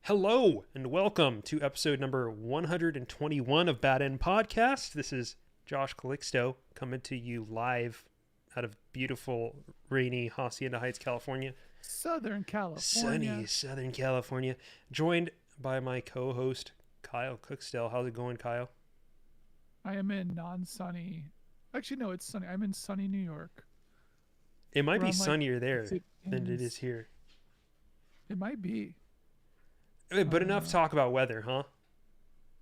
Hello and welcome to episode number 121 of Bad End Podcast. This is Josh Calixto coming to you live out of beautiful, rainy Hacienda Heights, California. Southern Sunny California. Southern California. Joined by my co-host, Kyle Cookstell. How's it going, Kyle? I am in non-sunny. Actually, no, it's sunny. I'm in sunny New York. It might be Around like sunnier there it than it is ends. here. It might be. But enough Uh, talk about weather, huh?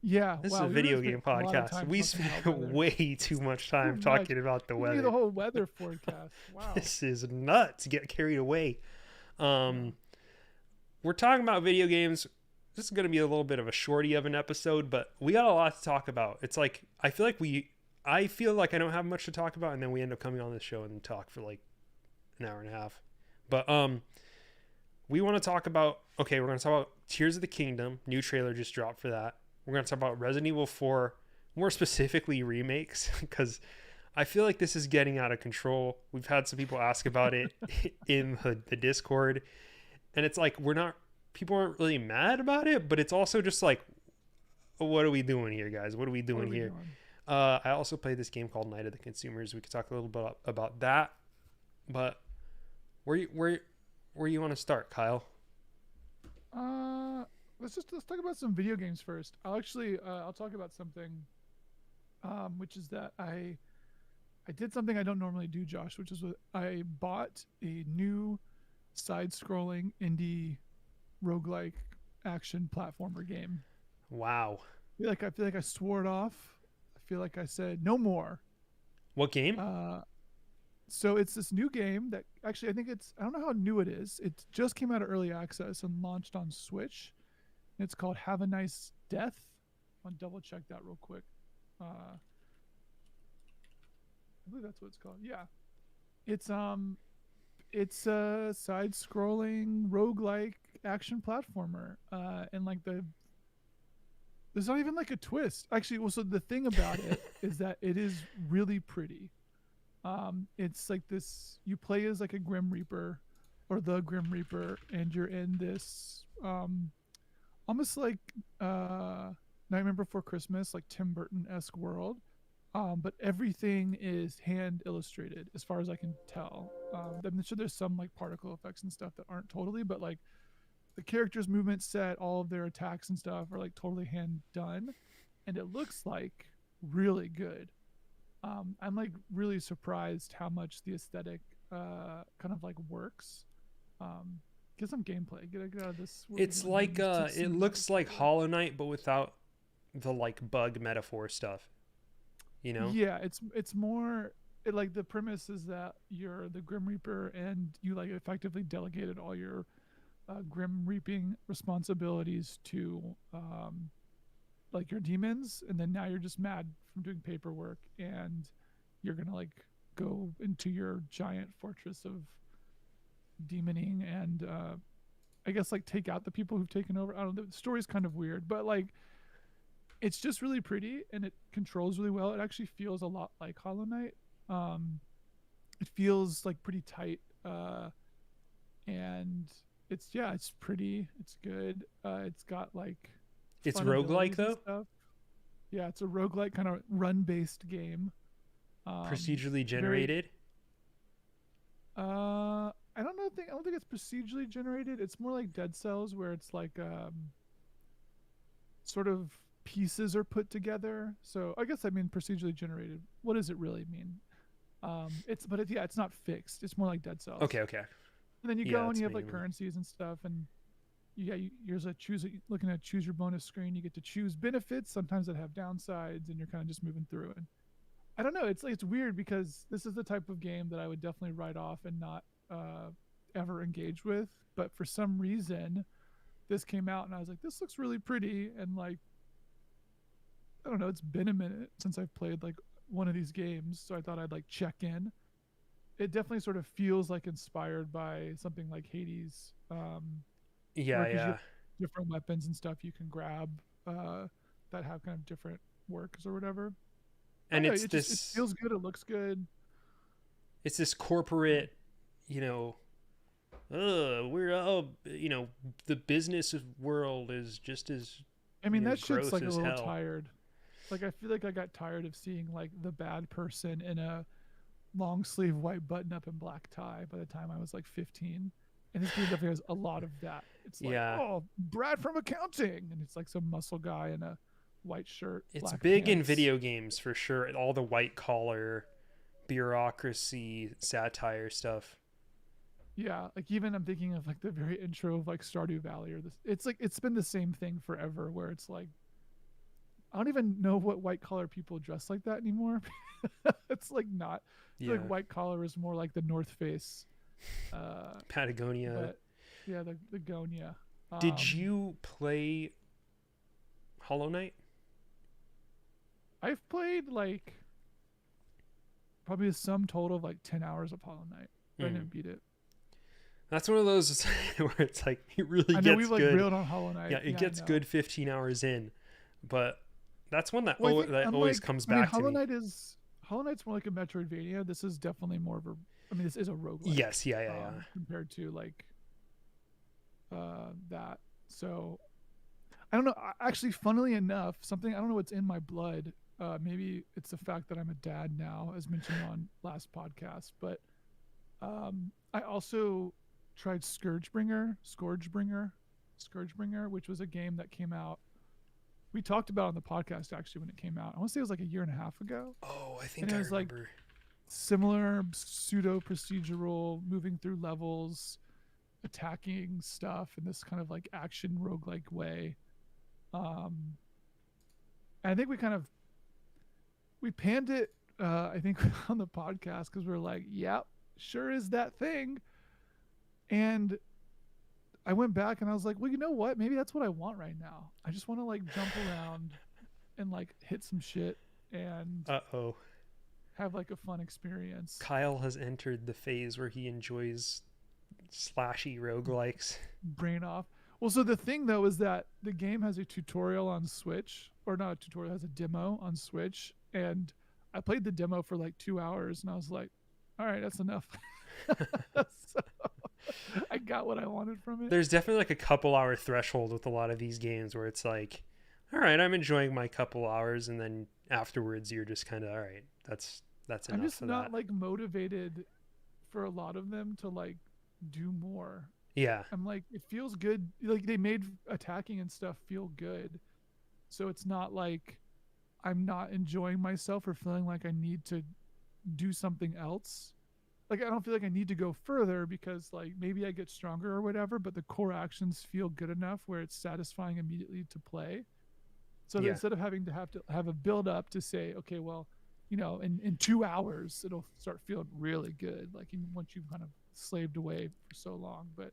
yeah. This is Wow. a We really video spent game a lot of podcast. time We talking about spent weather. way too much Too time much. talking about the Give me the weather. whole weather forecast. Wow. This is nuts. Get carried away. Yeah. Um, we're talking about video games. This is going to be a little bit of a shorty of an episode, but we got a lot to talk about. It's like I feel like I don't have much to talk about, and then we end up coming on this show and talk for like an hour and a half. But we want to talk about. Okay, we're going to talk about Tears of the Kingdom. New trailer just dropped for that. We're going to talk about Resident Evil 4, more specifically remakes, because I feel like this is getting out of control. We've had some people ask about it in the Discord, and it's like people aren't really mad about it, but it's also just like, what are we doing here, guys? What are we What are doing we here? doing? I also played this game called Night of the Consumers. We could talk a little bit about that, but where you want to start, Kyle? Uh, let's talk about some video games first. I'll talk about something, which is that I did something I don't normally do, Josh, which is I bought a new side-scrolling indie roguelike action platformer game. Wow, I feel like I swore it off. I feel like I said no more. what game? Uh, so it's this new game that actually I don't know how new it is. It just came out of early access and launched on Switch. It's called Have a Nice Death. I'll double check that real quick. I believe that's what it's called. Yeah. It's a side-scrolling roguelike action platformer. And like there's not even like a twist. Actually, well, so the thing about it is that it is really pretty. It's like this. You play as like a Grim Reaper, or the Grim Reaper, and you're in this almost like Nightmare Before Christmas, like Tim Burton-esque world. But everything is hand illustrated, as far as I can tell. I'm sure there's some like particle effects and stuff that aren't totally, but like the characters' movement set, all of their attacks and stuff are like totally hand done, and it looks like really good. I'm like really surprised how much the aesthetic kind of like works. Get some gameplay. Get out of this. What are we It's doing here? like Just it cinematic looks like trailer. Hollow Knight, but without the like bug metaphor stuff. You know? Yeah, it's more like the premise is that you're the Grim Reaper and you like effectively delegated all your Grim Reaping responsibilities to like your demons, and then now you're just mad from doing paperwork, and you're gonna like go into your giant fortress of demoning and I guess like take out the people who've taken over. I don't know. The story's kind of weird, but like it's just really pretty and it controls really well. It actually feels a lot like Hollow Knight. Um, it feels like pretty tight, and it's pretty. It's good. It's got like It's fun roguelike abilities and though? stuff. Yeah, it's a roguelike kind of run-based game. Procedurally Very. generated? I don't think it's procedurally generated. It's more like Dead Cells, where it's like sort of pieces are put together. So I guess I mean procedurally generated. What does it really mean? Yeah, it's not fixed. It's more like Dead Cells. Okay, okay. And then you Yeah, go and that's you have like mainly. currencies and stuff, and there's a looking at choose your bonus screen. You get to choose benefits. Sometimes that have downsides, and you're kind of just moving through. And I don't know. It's like it's weird because this is the type of game that I would definitely write off and not ever engage with. But for some reason, this came out, and I was like, this looks really pretty, and like I don't know, it's been a minute since I've played like one of these games, so I thought I'd like check in. It definitely sort of feels like inspired by something like Hades, where Yeah, because you have yeah. different weapons and stuff you can grab that have kind of different works or whatever. I And don't know. It feels good. It looks good. it's this corporate, you know, we're the business world is just as I mean, that shit's gross like a as little hell. tired. Like I feel like I got tired of seeing like the bad person in a long sleeve white button up and black tie by the time I was like 15. And this game definitely has a lot of that. It's like, Yeah, oh, Brad from accounting. And it's like some muscle guy in a white shirt, it's black big in pants. video games for sure. All the white collar bureaucracy satire stuff. Yeah, like even I'm thinking of like the very intro of like Stardew Valley or this. It's like it's been the same thing forever where it's like I don't even know what white collar people dress like that anymore. It's like not. I feel like Yeah, white collar is more like the North Face. Patagonia. But yeah, the Gonia. Did Um, you play Hollow Knight? I've played like probably a sum total of like 10 hours of Hollow Knight, but I Mm. didn't beat it. That's one of those where it's like it really I know we've gets like good. railed on Hollow Yeah, Knight. it Yeah, I gets know. good 15 hours in, but that's one that Well, I think that always unlike, comes I mean, back to me. Hollow Knight's more like a Metroidvania. This is definitely more of a, I mean, this is a roguelike Yes, yeah, yeah, yeah. compared to like that. So I don't know. Actually, funnily enough, something I don't know what's in my blood. Maybe it's the fact that I'm a dad now, as mentioned on last podcast. But I also tried Scourgebringer, which was a game that came out. We talked about on the podcast actually when it came out. I want to say it was like a year and a half ago, Oh, I and think it I was like remember. similar pseudo procedural, moving through levels, attacking stuff in this kind of like action roguelike way. Um, and I think we panned it. I think on the podcast because we are like, "Yep, sure is that thing." And I went back and I was like, "Well, you know what? Maybe that's what I want right now. I just want to like jump around and like hit some shit and Uh oh. have like a fun experience." Kyle has entered the phase where he enjoys slashy roguelikes. Brain off. Well, so the thing though is that the game has a tutorial on Switch, or not a tutorial, it has a demo on Switch, and I played the demo for like 2 hours, and I was like, "All right, that's enough." So I got what I wanted from it. There's definitely like a couple hour threshold with a lot of these games where it's like, all right, I'm enjoying my couple hours, and then afterwards you're just kind of all right. That's I'm enough just for not that. like motivated for a lot of them to like do more. Yeah, I'm like, it feels good. Like they made attacking and stuff feel good, so it's not like I'm not enjoying myself or feeling like I need to do something else. Like I don't feel like I need to go further because like maybe I get stronger or whatever, but the core actions feel good enough where it's satisfying immediately to play. So that yeah, instead of having to have a build up to say, okay, well, in 2 hours it'll start feeling really good. Like once you've kind of slaved away for so long, but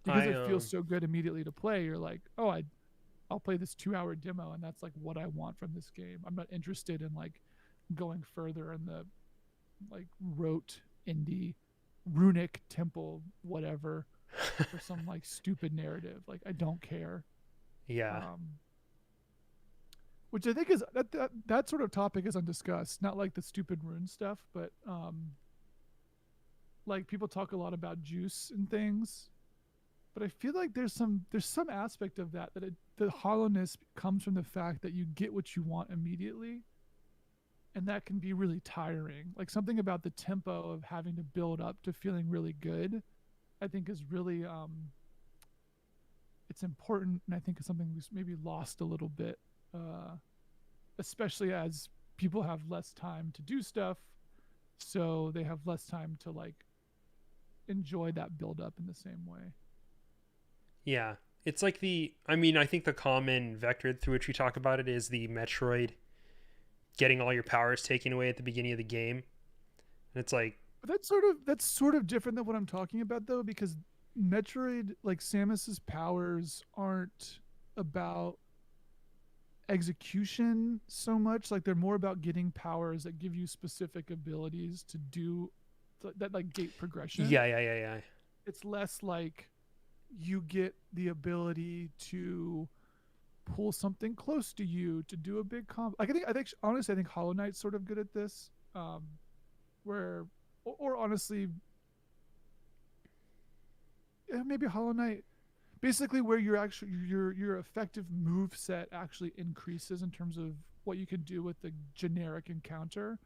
because I it feels so good immediately to play, you're like, oh, I'll play this 2 hour demo, and that's like what I want from this game. I'm not interested in like going further in the like rote indie runic temple whatever for some like stupid narrative. Like I don't care. yeah, Um, which I think is that sort of topic is undiscussed. Not like the stupid rune stuff, but like people talk a lot about juice and things. But I feel like there's some aspect of that the hollowness comes from the fact that you get what you want immediately, and that can be really tiring. Like something about the tempo of having to build up to feeling really good, I think is really it's important, and I think it's something we've maybe lost a little bit, uh, especially as people have less time to do stuff, so they have less time to like enjoy that build up in the same way. yeah. It's like I mean, I think the common vector through which we talk about it is the Metroid getting all your powers taken away at the beginning of the game. And it's like, But that's sort of different than what I'm talking about though, because Metroid, like Samus's powers aren't about execution so much. Like they're more about getting powers that give you specific abilities to do that, like gate progression. yeah, yeah, yeah, yeah. It's less like you get the ability to pull something close to you to do a big comp. Like I think honestly, I think Hollow Knight's sort of good at this. Where, or honestly, maybe Hollow Knight, basically where your effective move set actually increases in terms of what you can do with the generic encounter.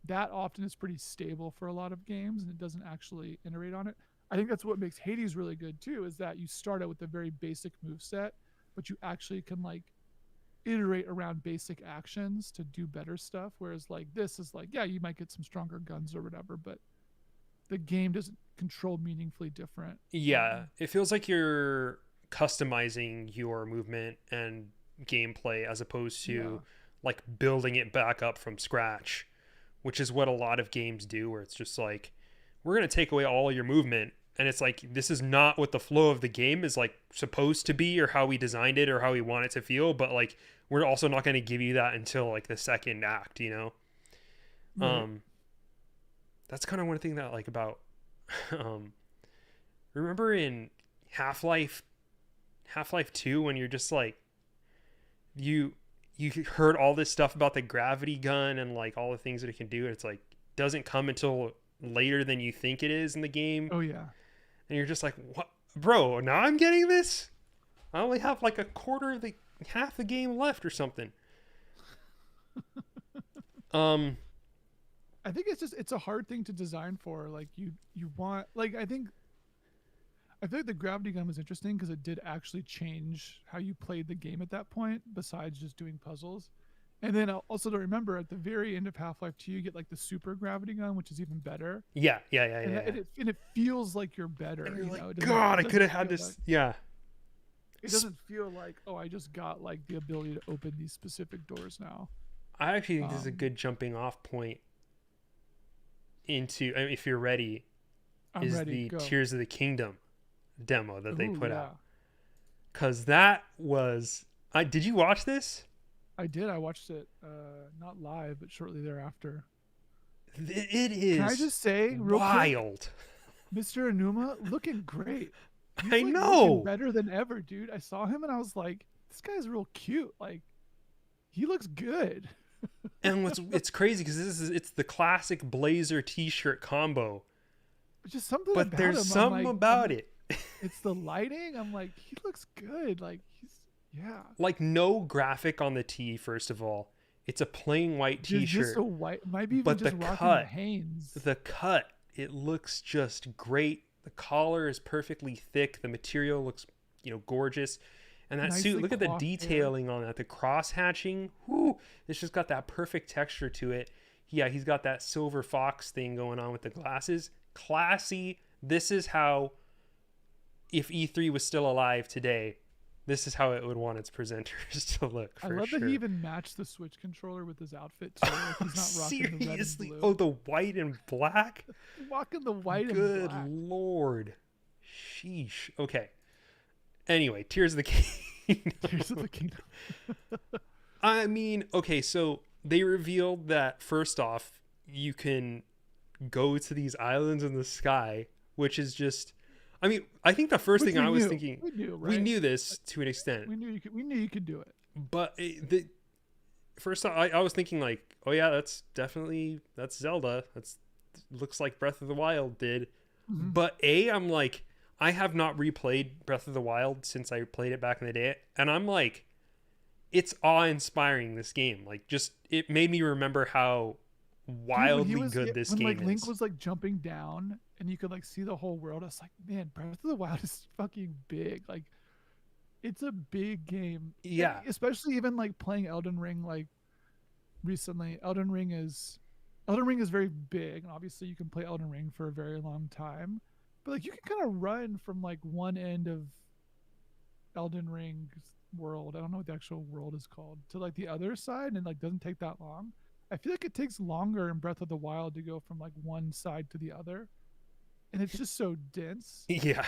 That often is pretty stable for a lot of games, and it doesn't actually iterate on it. I think that's what makes Hades really good too, is that you start out with a very basic move set, but you actually can like iterate around basic actions to do better stuff. Whereas like this is like, yeah, you might get some stronger guns or whatever, but the game doesn't control meaningfully different. Yeah, it feels like you're customizing your movement and gameplay as opposed Yeah. to like building it back up from scratch, which is what a lot of games do, where it's just like, we're going to take away all your movement. And it's like, this is not what the flow of the game is like supposed to be, or how we designed it, or how we want it to feel. But like, we're also not going to give you that until like the second act, you know? Right. Um, that's kind of one thing that I like about, um, remember in Half-Life, Half-Life 2, when you're just like, you you heard all this stuff about the gravity gun and like all the things that it can do, and it's like doesn't come until later than you think it is in the game, Oh yeah. and you're just like, what, bro, now I'm getting this? I only have like a quarter of the half the game left or something. um I think it's a hard thing to design for. Like you want like I feel like the gravity gun was interesting because it did actually change how you played the game at that point, besides just doing puzzles. And then also to remember, at the very end of Half-Life 2, you get like the super gravity gun, which is even better. yeah, yeah, yeah, And, yeah, that, yeah. and it feels like you're better. And you're You like, know, god, I could have had feel this. like Yeah. it doesn't feel like, oh, I just got like the ability to open these specific doors now. I actually think this is a Um, good jumping off point into, I mean, if you're ready, I'm is ready. the Go. Tears of the Kingdom demo that they Ooh, put yeah. out. Cause that was, I did you watch this? I did. I watched it, not live, but shortly thereafter. It Can I is just say real quick, wild. Mr. Anuma looking great. He's I like looking know. better than ever, dude. I saw him and I was like, this guy's real cute. Like, he looks good. And what's it's crazy because it's the classic blazer t-shirt combo, Just something but about there's him. something about it. It's the lighting. I'm like, he looks good. Like yeah. Like no graphic on the tee. First of all, it's a plain white Just a t-shirt, white, maybe even but the just rocking the cut, Hanes. the cut, it looks just great. The collar is perfectly thick. The material looks, gorgeous. And that suit, Nicely look at the coiffed hair. detailing on that. The cross hatching, whoo, it's just got that perfect texture to it. Yeah, he's got that silver fox thing going on with the glasses. Classy. This is how, if E3 was still alive today, this is how it would want its presenters to look. I For love sure. that he even matched the Switch controller with his outfit too. Like he's not rocking the red and Seriously? blue. Oh, the white and black? Walking the white Good and black. lord. Sheesh. Okay. Anyway, Tears of the Kingdom. Tears of the Kingdom. I mean, okay, so they revealed that first off, you can go to these islands in the sky, which is just, I mean, I think the first Which thing we I was knew. thinking, We knew, we right? knew this to an extent, We knew you could do it. but first I was thinking like, oh yeah, that's Zelda. That's looks like Breath of the Wild did. Mm-hmm. But I'm like, I have not replayed Breath of the Wild since I played it back in the day, and I'm like, it's awe-inspiring, this game. Like, just it made me remember how wildly good this when game like Link is. was like jumping down and you could like see the whole world, I was like, man, Breath of the Wild is fucking big. Like, it's a big game. Yeah. And especially even like playing Elden Ring like recently. Elden Ring is very big, and obviously you can play Elden Ring for a very long time. But like you can kind of run from like one end of Elden Ring's world. I don't know what the actual world is called, to like the other side, and it like doesn't take that long. I feel like it takes longer in Breath of the Wild to go from like one side to the other. And it's just so dense. Yeah.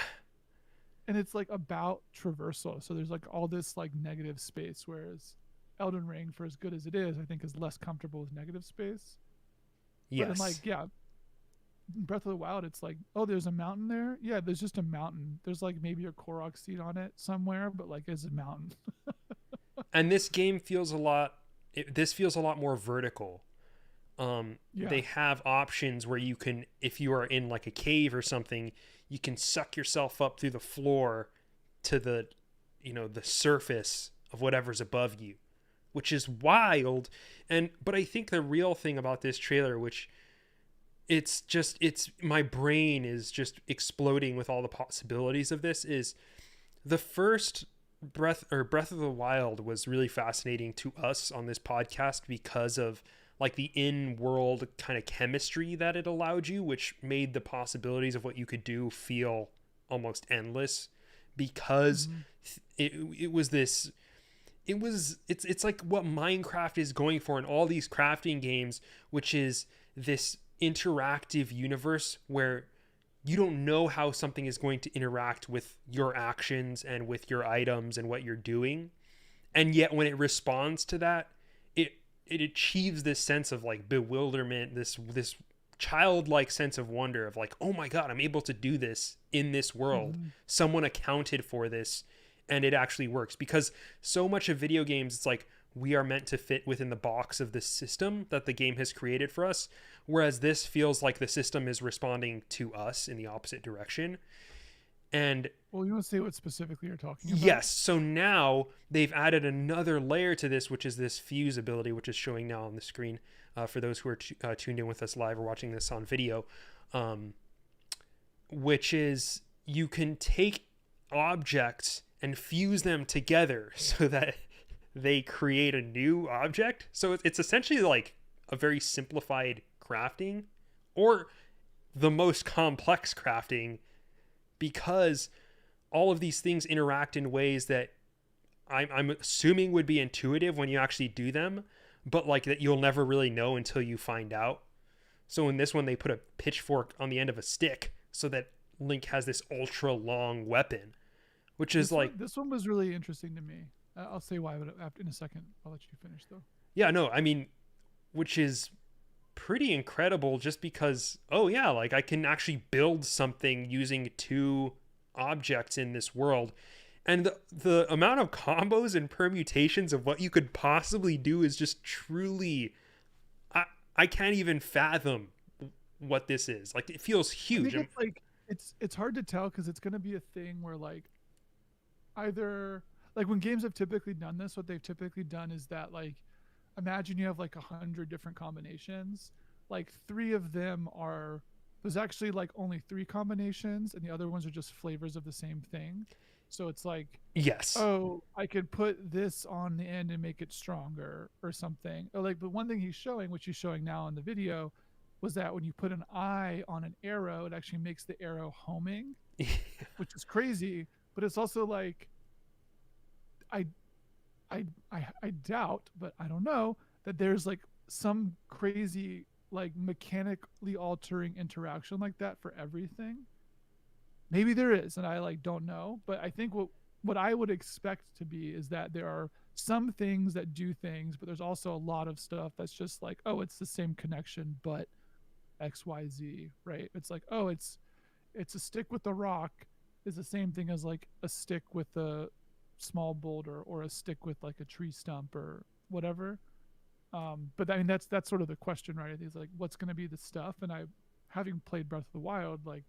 And it's like about traversal. So there's like all this like negative space, whereas Elden Ring, for as good as it is, I think is less comfortable with negative space. Yes. But in like, yeah, in Breath of the Wild, it's like, oh, there's a mountain there. Yeah, there's just a mountain. There's like maybe a Korok seed on it somewhere, but like it's a mountain. And this game feels this feels a lot more vertical. Yeah. They have options where you can, if you are in like a cave or something, you can suck yourself up through the floor to the, the surface of whatever's above you, which is wild. But I think the real thing about this trailer, which it's my brain is just exploding with all the possibilities of this, is the first Breath of the Wild was really fascinating to us on this podcast because of like the in-world kind of chemistry that it allowed you, which made the possibilities of what you could do feel almost endless, because it was this it's like what Minecraft is going for in all these crafting games, which is this interactive universe where you don't know how something is going to interact with your actions and with your items and what you're doing. And yet when it responds to that, it achieves this sense of like bewilderment, this childlike sense of wonder of like, oh my God, I'm able to do this in this world. Someone accounted for this and it actually works. Because so much of video games, it's like we are meant to fit within the box of the system that the game has created for us. Whereas this feels like the system is responding to us in the opposite direction. And well, you want to say what specifically you're talking about? yes. So now they've added another layer to this, which is this fuse ability, which is showing now on the screen for those who are tuned in with us live or watching this on video, which is you can take objects and fuse them together so that they create a new object. So it's essentially like a very simplified crafting, or the most complex crafting, because all of these things interact in ways that I'm assuming would be intuitive when you actually do them, but like that you'll never really know until you find out. So in this one, they put a pitchfork on the end of a stick so that Link has this ultra long weapon, which is this one was really interesting to me. I'll say why in a second. I'll let you finish though. Yeah, no, I mean, which is pretty incredible just because, oh yeah, like I can actually build something using two objects in this world. And the amount of combos and permutations of what you could possibly do is just truly, I can't even fathom what this is. Like, it feels huge. I think it's like it's hard to tell because it's going to be a thing where like either like when games have typically done this, what they've typically done is that like imagine you have like 100 different combinations, like 3 of them are there's actually like only 3 combinations and the other ones are just flavors of the same thing. So it's like, yes, oh, I could put this on the end and make it stronger or something. Or like, but one thing he's showing, which he's showing now in the video, was that when you put an eye on an arrow, it actually makes the arrow homing, which is crazy. But it's also like, I doubt, but I don't know that there's like some crazy like mechanically altering interaction like that for everything. Maybe there is, and I like don't know, but I think what I would expect to be is that there are some things that do things, but there's also a lot of stuff that's just like, oh, it's the same connection, but XYZ, right? It's like, oh, it's a stick with a rock is the same thing as like a stick with a small boulder or a stick with like a tree stump or whatever. But I mean that's sort of the question, right? It's like what's going to be the stuff, and I having played Breath of the Wild, like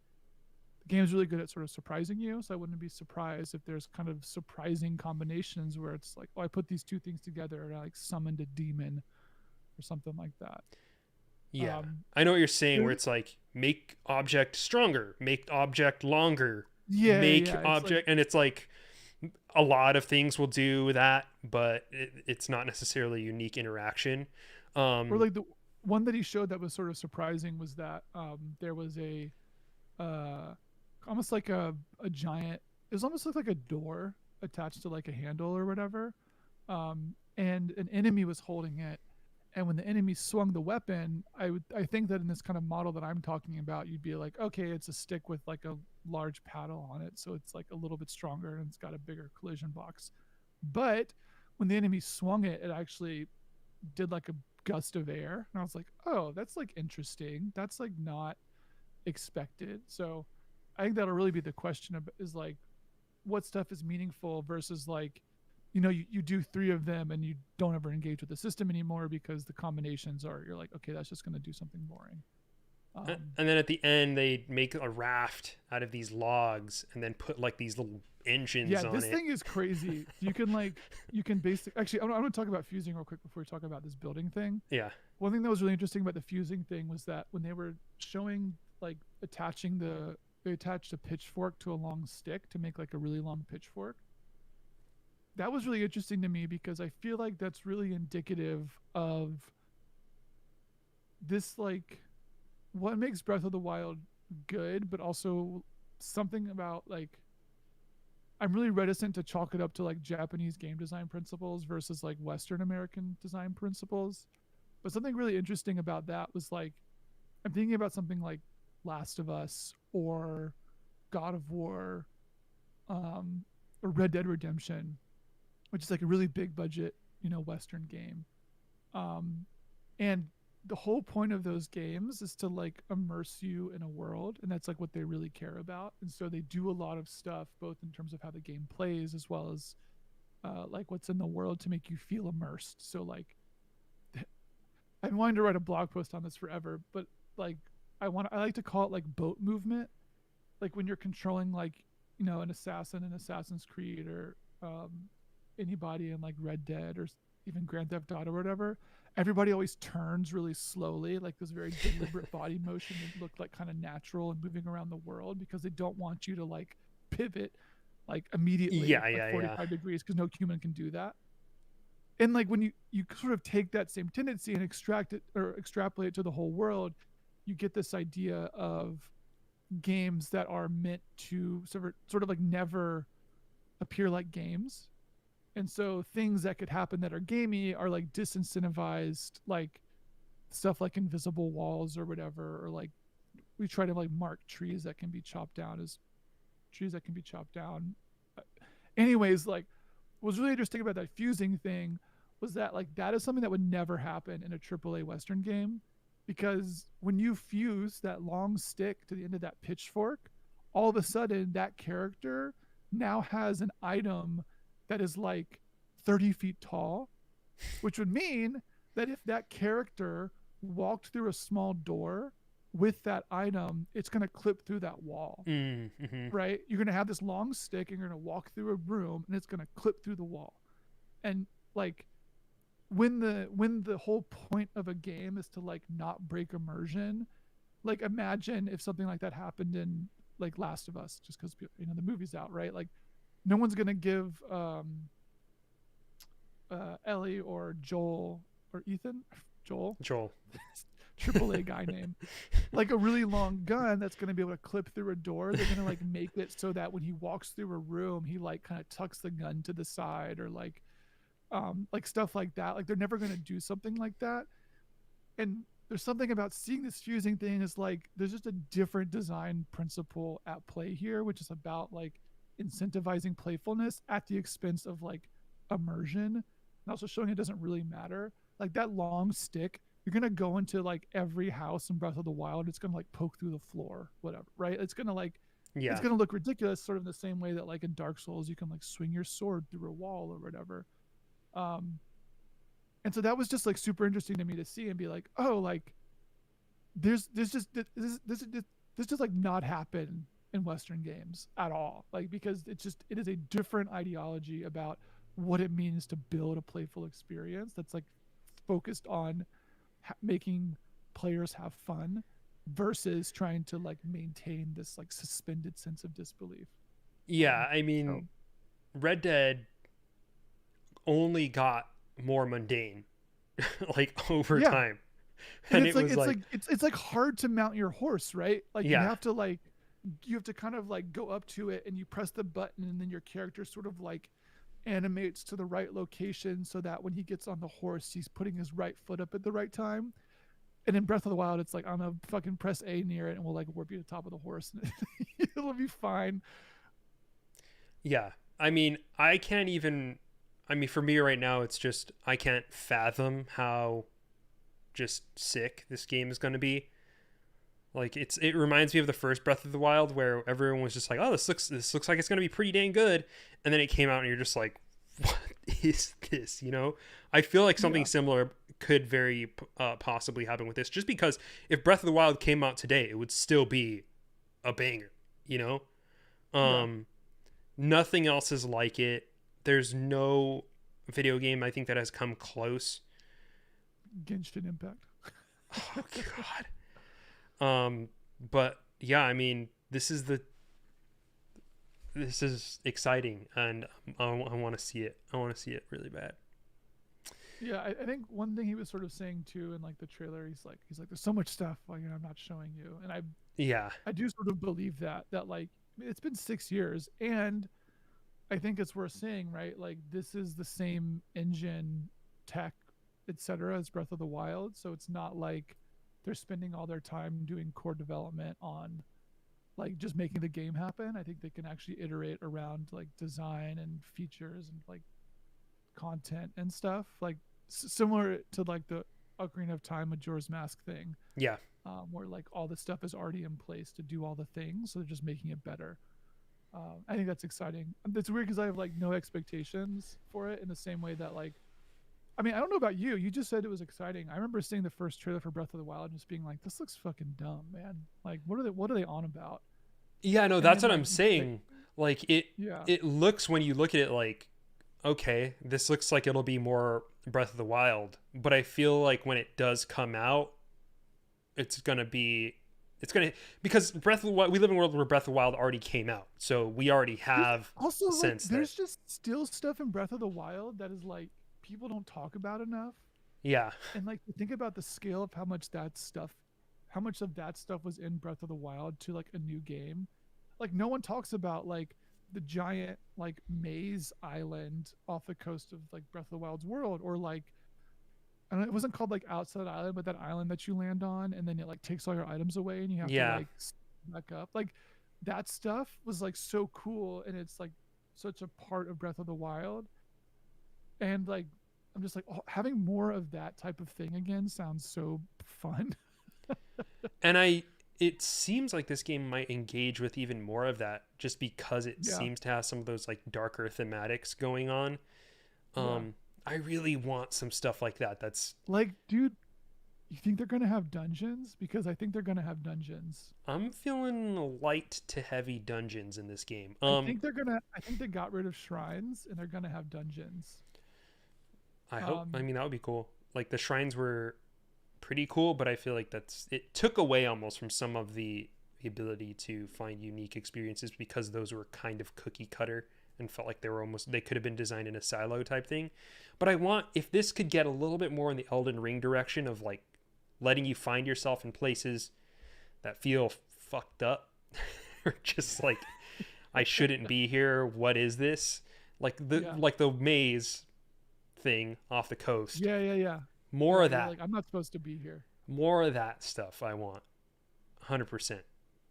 the game's really good at sort of surprising you, so I wouldn't be surprised if there's kind of surprising combinations where it's like, oh, I put these two things together and I like summoned a demon or something like that. Yeah, I know what you're saying, where it's like make object stronger, make object longer, make object, like, and it's like a lot of things will do that, but it's not necessarily a unique interaction. Or like the one that he showed that was sort of surprising was that there was a almost like a giant, it was almost like a door attached to like a handle or whatever, and an enemy was holding it, and when the enemy swung the weapon, I think that in this kind of model that I'm talking about, you'd be like, okay, it's a stick with like a large paddle on it, so it's like a little bit stronger and it's got a bigger collision box. But when the enemy swung it, it actually did like a gust of air, and I was like, oh, that's like interesting, that's like not expected. So I think that'll really be the question of, is like what stuff is meaningful versus like, you know, you do 3 of them and you don't ever engage with the system anymore because the combinations are, you're like, okay, that's just going to do something boring. And then at the end, they make a raft out of these logs and then put like these little engines Yeah, on this it. thing is crazy. You can basically actually I'm going to talk about fusing real quick before we talk about this building thing. Yeah. One thing that was really interesting about the fusing thing was that when they were showing like they attached a pitchfork to a long stick to make like a really long pitchfork. That was really interesting to me because I feel like that's really indicative of this like what makes Breath of the Wild good, but also something about like I'm really reticent to chalk it up to like Japanese game design principles versus like Western American design principles. But something really interesting about that was like I'm thinking about something like Last of Us or God of War, or Red Dead Redemption, which is like a really big budget, Western game. Um, and the whole point of those games is to like immerse you in a world, and that's like what they really care about. And so they do a lot of stuff, both in terms of how the game plays as well as like what's in the world to make you feel immersed. So like, I've been wanting to write a blog post on this forever, but like I like to call it like boat movement, like when you're controlling like an assassin in Assassin's Creed or anybody in like Red Dead or even Grand Theft Auto or whatever. Everybody always turns really slowly, like this very deliberate body motion that look like kind of natural and moving around the world because they don't want you to like pivot like immediately like 45 degrees because no human can do that. And like when you sort of take that same tendency and extract it or extrapolate it to the whole world, you get this idea of games that are meant to sort of like never appear like games. And so things that could happen that are gamey are like disincentivized, like stuff like invisible walls or whatever, or like we try to like mark trees that can be chopped down as trees that can be chopped down. Anyways, like what was really interesting about that fusing thing was that like that is something that would never happen in a AAA Western game because when you fuse that long stick to the end of that pitchfork, all of a sudden that character now has an item that is like 30 feet tall, which would mean that if that character walked through a small door with that item, it's going to clip through that wall. Mm-hmm. Right? You're going to have this long stick and you're going to walk through a room and it's going to clip through the wall. And like when the whole point of a game is to like not break immersion, like imagine if something like that happened in like Last of Us, just because the movie's out, right? Like no one's gonna give Ellie or Joel or Ethan, Joel AAA guy name, like a really long gun that's gonna be able to clip through a door. They're gonna like make it so that when he walks through a room, he like kind of tucks the gun to the side or like stuff like that. Like they're never gonna do something like that. And there's something about seeing this fusing thing is like there's just a different design principle at play here, which is about like incentivizing playfulness at the expense of like immersion and also showing it doesn't really matter. Like that long stick, you're gonna go into like every house in Breath of the Wild, it's gonna like poke through the floor, whatever, right? It's gonna like it's gonna look ridiculous, sort of the same way that like in Dark Souls you can like swing your sword through a wall or whatever. And so that was just like super interesting to me to see and be like, oh, like there's just this just like not happen in Western games at all. Like because it is a different ideology about what it means to build a playful experience that's like focused on making players have fun versus trying to like maintain this like suspended sense of disbelief. I mean, Red Dead only got more mundane like over time. And it's like hard to mount your horse, right? Like you have to kind of like go up to it and you press the button and then your character sort of like animates to the right location so that when he gets on the horse he's putting his right foot up at the right time. And in Breath of the Wild it's like I'm gonna fucking press A near it and we'll like warp you to the top of the horse and it'll be fine. I mean for me right now it's just I can't fathom how just sick this game is going to be. Like it reminds me of the first Breath of the Wild where everyone was just like, oh, this looks like it's going to be pretty dang good, and then it came out and you're just like, what is this? You know, I feel like something Yeah. similar could very possibly happen with this, just because if Breath of the Wild came out today, it would still be a banger. You know, Yeah. um, nothing else is like it. There's no video game I think that has come close. Genshin Impact. Oh God. But yeah, I mean, this is exciting, and I want to see it. I want to see it really bad. Yeah, I think one thing he was sort of saying too in like the trailer, he's like, there's so much stuff like I'm not showing you, and Yeah, I do sort of believe that like it's been 6 years, and I think it's worth saying, right? Like this is the same engine, tech, etc. as Breath of the Wild, so it's not like they're spending all their time doing core development on like just making the game happen. I think they can actually iterate around like design and features and like content and stuff, like similar to like the Ocarina of Time Majora's Mask thing, yeah, where like all the stuff is already in place to do all the things, so they're just making it better. I think that's exciting. It's weird because I have like no expectations for it in the same way that like, I mean, I don't know about you. You just said it was exciting. I remember seeing the first trailer for Breath of the Wild and just being like, "This looks fucking dumb, man. Like, what are they on about?" yeah. No, And that's then what like, I'm saying. Like yeah, it looks, when you look at it, like, okay, this looks like it'll be more Breath of the Wild, but I feel like when it does come out, it's gonna be, it's gonna, because Breath of the Wild, we live in a world where Breath of the Wild already came out, so we already there's have also a like sense that, there's just still stuff in Breath of the Wild that is like people don't talk about enough. yeah, And like to think about the scale of how much of that stuff was in Breath of the Wild to like a new game. Like no one talks about like the giant like maze island off the coast of like Breath of the Wild's world, or like, and it wasn't called like Outside Island, but that island that you land on and then it like takes all your items away and you have to yeah. like back up. Like that stuff was like so cool, and it's like such a part of Breath of the Wild. And like I'm just like, oh, having more of that type of thing again sounds so fun. And it seems like this game might engage with even more of that, just because it Yeah, seems to have some of those like darker thematics going on. yeah. Um, I really want some stuff like that. That's, Like, dude, you think they're gonna have dungeons? Because I think they're gonna have dungeons. I'm feeling light to heavy dungeons in this game. I think they got rid of shrines and they're gonna have dungeons. I hope. I Um, mean, that would be cool. Like the shrines were pretty cool, but I feel like it took away almost from some of the ability to find unique experiences, because those were kind of cookie cutter and felt like they could have been designed in a silo type thing. But I want, if this could get a little bit more in the Elden Ring direction of like letting you find yourself in places that feel fucked up or just like, I shouldn't be here. What is this? yeah, Like the maze thing off the coast. yeah. More Yeah, of you're that. like, I'm not supposed to be here. More of that stuff I want. 100%.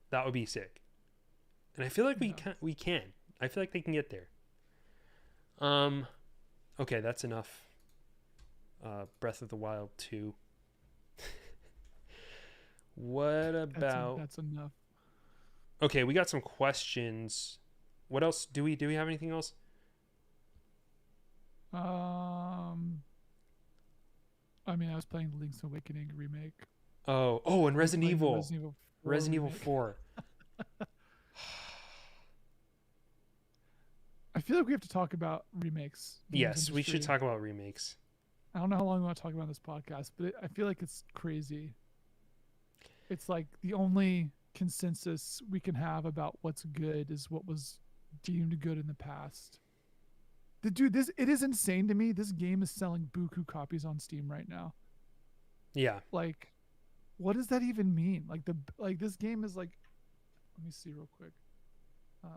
That would be sick. And I feel like Yeah. we can. I feel like they can get there. Um okay, that's enough. Breath of the Wild 2. What about, That's enough. okay, we got some questions. What else do we have anything else? Um, I mean, I was playing the Link's Awakening remake. Oh, and I was Resident playing the Evil. Resident Evil 4 Resident Evil remake. 4. I feel like we have to talk about remakes. Yes, we should talk about remakes. I don't know how long we want to talk about this podcast, but I feel like it's crazy. It's like the only consensus we can have about what's good is what was deemed good in the past. The dude, this it is insane to me. This game is selling buku copies on Steam right now. Yeah. Like, what does that even mean? Like this game is like, let me see real quick. Uh,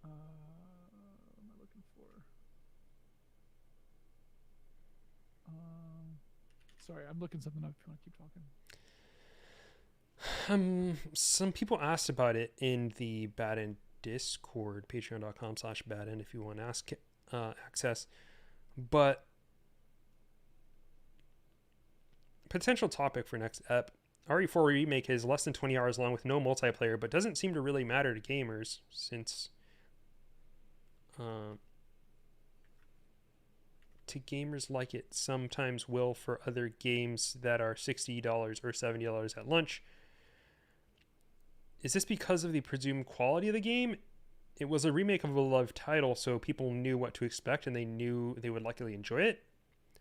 what am I looking for? Sorry, I'm looking something up. If you want to keep talking. Some people asked about it in the Bad End Discord, patreon.com/badend if you want to ask access. But potential topic for next ep. RE4 Remake is less than 20 hours long with no multiplayer, but doesn't seem to really matter to gamers since to gamers like it sometimes will for other games that are $60 or $70 at launch. Is this because of the presumed quality of the game? It was a remake of a beloved title, so people knew what to expect and they knew they would likely enjoy it.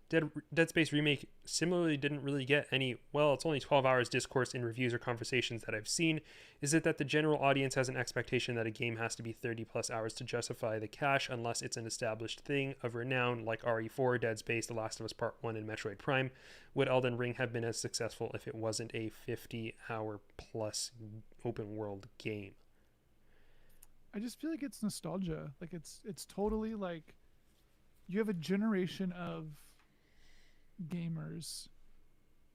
Dead Space Remake similarly didn't really get any, well, it's only 12 hours discourse in reviews or conversations that I've seen. Is it that the general audience has an expectation that a game has to be 30 plus hours to justify the cash unless it's an established thing of renown like RE4, Dead Space, The Last of Us Part 1, and Metroid Prime? Would Elden Ring have been as successful if it wasn't a 50-hour plus open world game? I just feel like it's nostalgia. Like it's totally like you have a generation of gamers,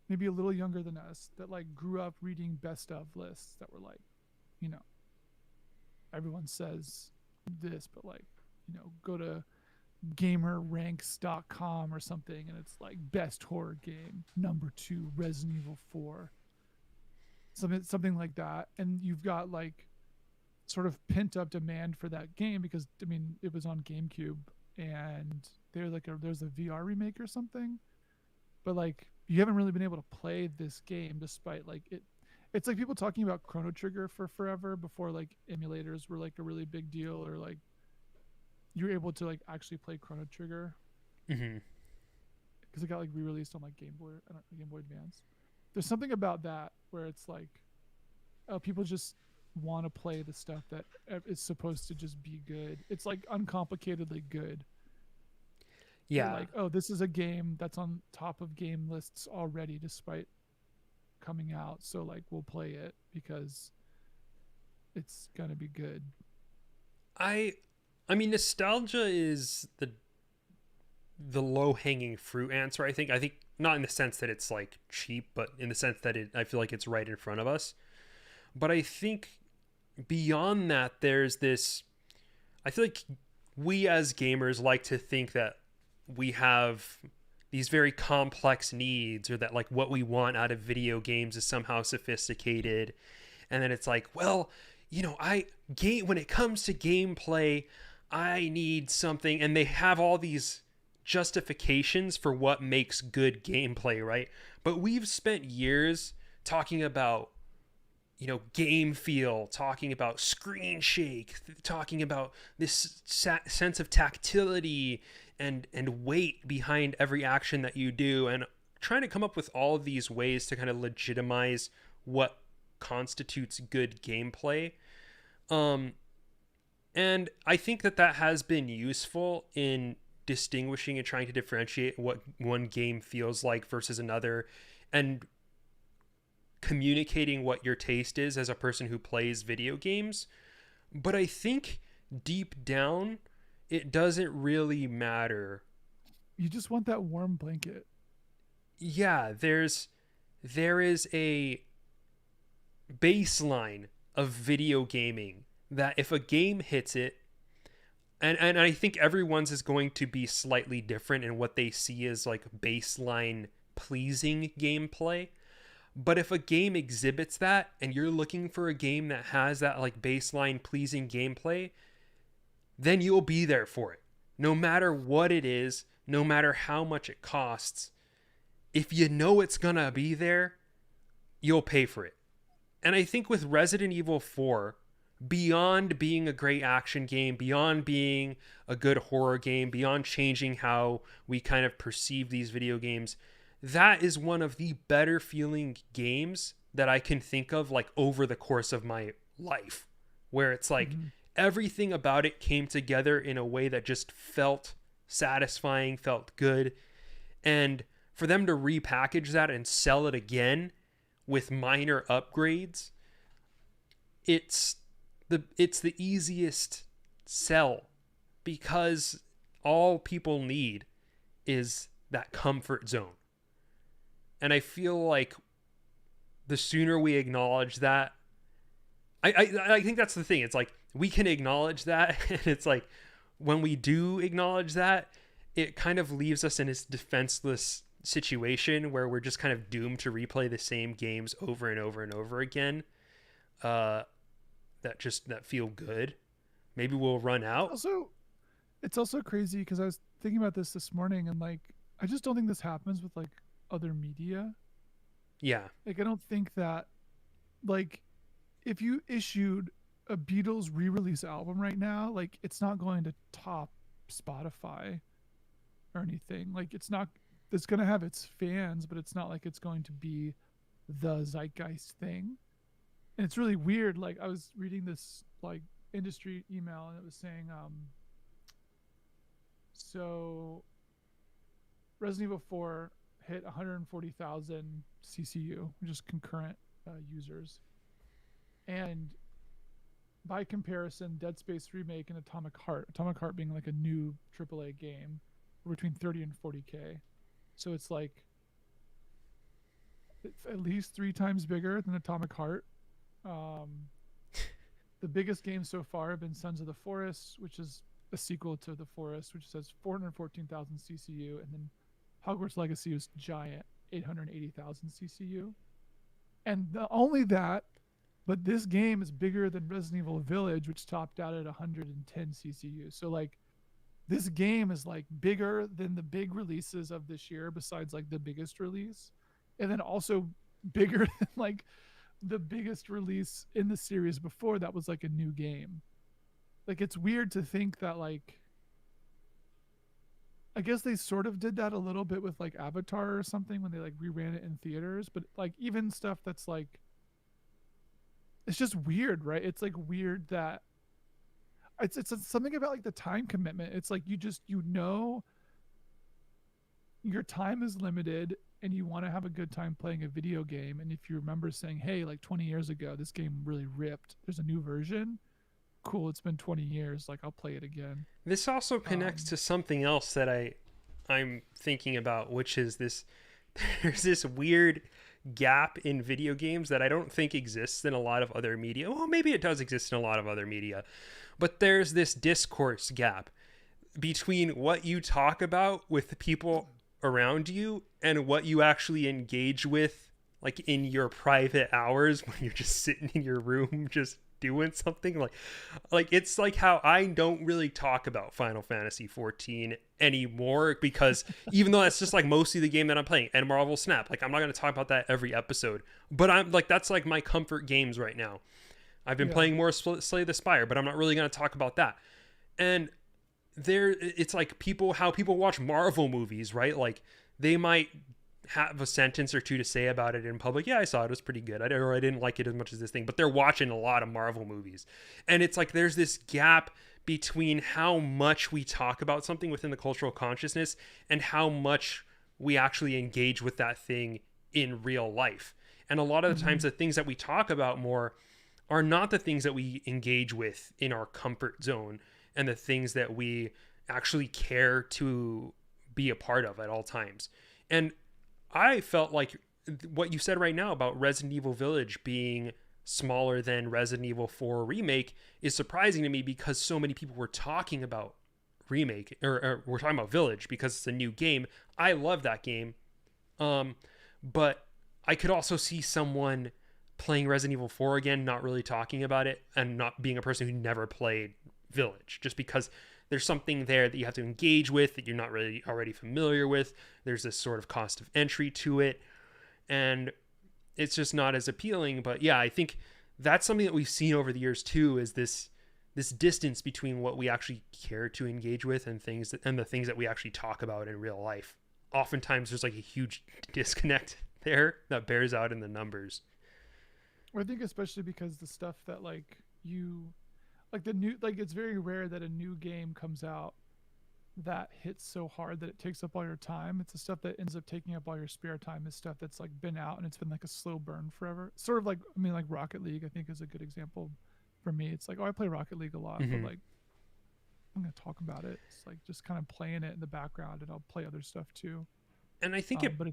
maybe a little younger than us, that like grew up reading best of lists that were like, you know, everyone says this, but like, you know, go to gamerranks.com or something and it's like best horror game, #2, Resident Evil 4. Something like that. And you've got like sort of pent up demand for that game because I mean it was on GameCube and there's a VR remake or something. But like you haven't really been able to play this game despite like it's like people talking about Chrono Trigger for forever before like emulators were like a really big deal, or like you were able to like actually play Chrono Trigger Mm-hmm. because it got like re-released on like Game Boy Advance. There's something about that where it's like, oh, people just want to play the stuff that is supposed to just be good. It's like uncomplicatedly good. Yeah. Like, oh, this is a game that's on top of game lists already despite coming out, so like we'll play it because it's gonna be good. I mean nostalgia is the low-hanging fruit answer. I think not in the sense that it's like cheap, but in the sense that I feel like it's right in front of us. But I think beyond that there's this, I feel like we as gamers like to think that we have these very complex needs, or that like what we want out of video games is somehow sophisticated. And then it's like, well, you know, when it comes to gameplay, I need something, and they have all these justifications for what makes good gameplay, right? But we've spent years talking about, you know, game feel, talking about screen shake, talking about this sense of tactility and weight behind every action that you do, and trying to come up with all of these ways to kind of legitimize what constitutes good gameplay. And I think that has been useful in distinguishing and trying to differentiate what one game feels like versus another, and communicating what your taste is as a person who plays video games. But I think deep down, it doesn't really matter. You just want that warm blanket. Yeah, there is a baseline of video gaming that if a game hits it, and I think everyone's is going to be slightly different in what they see as like baseline pleasing gameplay. But if a game exhibits that, and you're looking for a game that has that like baseline pleasing gameplay, then you'll be there for it. No matter what it is, no matter how much it costs, if you know it's gonna be there, you'll pay for it. And I think with Resident Evil 4, beyond being a great action game, beyond being a good horror game, beyond changing how we kind of perceive these video games, that is one of the better feeling games that I can think of like over the course of my life, where it's like everything about it came together in a way that just felt satisfying, felt good. And for them to repackage that and sell it again with minor upgrades, it's the easiest sell, because all people need is that comfort zone. And I feel like the sooner we acknowledge that, I think that's the thing. It's like we can acknowledge that, and it's like when we do acknowledge that, it kind of leaves us in this defenseless situation where we're just kind of doomed to replay the same games over and over and over again. That feel good. Maybe we'll run out. Also, it's also crazy because I was thinking about this morning, and like I just don't think this happens with like other media. Yeah. Like I don't think that, like, if you issued a Beatles re-release album right now, like it's not going to top Spotify or anything. Like it's not. It's going to have its fans, but it's not like it's going to be the zeitgeist thing. And it's really weird. Like I was reading this like industry email, and it was saying, so Resident Evil 4 hit 140,000 CCU, which is concurrent users, and by comparison, Dead Space Remake and Atomic Heart being like a new AAA game, were between 30 and 40K. So it's at least 3 times bigger than Atomic Heart. Um, the biggest games so far have been Sons of the Forest, which is a sequel to The Forest, which says 414,000 CCU, and then Hogwarts Legacy was giant, 880,000 CCU. And only that, but this game is bigger than Resident Evil Village, which topped out at 110 CCU. So like this game is like bigger than the big releases of this year, besides like the biggest release, and then also bigger than like the biggest release in the series before that was like a new game. Like it's weird to think that, like, I guess they sort of did that a little bit with like Avatar or something when they like reran it in theaters, but like even stuff that's like, it's just weird, right? It's like weird that it's something about like the time commitment. It's like your time is limited, and you want to have a good time playing a video game, and if you remember saying, hey, like 20 years ago this game really ripped, there's a new version, cool, it's been 20 years, like I'll play it again. This also connects to something else that I'm thinking about, which is this there's this weird gap in video games that I don't think exists in a lot of other media. Well, maybe it does exist in a lot of other media, but there's this discourse gap between what you talk about with the people around you and what you actually engage with, like in your private hours when you're just sitting in your room just doing something. Like it's like how I don't really talk about Final Fantasy 14 anymore, because even though that's just like mostly the game that I'm playing, and Marvel Snap, like I'm not going to talk about that every episode, but I'm like, that's like my comfort games right now. I've been playing more Slay the Spire, but I'm not really going to talk about that. And it's like how people watch Marvel movies, right? Like they might have a sentence or two to say about it in public. Yeah, I saw it. It was pretty good. I didn't like it as much as this thing, but they're watching a lot of Marvel movies. And it's like there's this gap between how much we talk about something within the cultural consciousness and how much we actually engage with that thing in real life. And a lot of the times the things that we talk about more are not the things that we engage with in our comfort zone and the things that we actually care to be a part of at all times. And I felt like what you said right now about Resident Evil Village being smaller than Resident Evil 4 Remake is surprising to me, because so many people were talking about Remake, or we're talking about Village because it's a new game. I love that game. But I could also see someone playing Resident Evil 4 again, not really talking about it, and not being a person who never played Village, just because there's something there that you have to engage with that you're not really already familiar with. There's this sort of cost of entry to it, and it's just not as appealing. But yeah, I think that's something that we've seen over the years too, is this distance between what we actually care to engage with and the things that we actually talk about in real life. Oftentimes there's like a huge disconnect there that bears out in the numbers. I think especially because the stuff that like the new, like it's very rare that a new game comes out that hits so hard that it takes up all your time. It's the stuff that ends up taking up all your spare time is stuff that's like been out and it's been like a slow burn forever. Sort of like, I mean, like Rocket League, I think is a good example for me. It's like, oh, I play Rocket League a lot, but like I'm gonna talk about it. It's like just kind of playing it in the background, and I'll play other stuff too. And I think But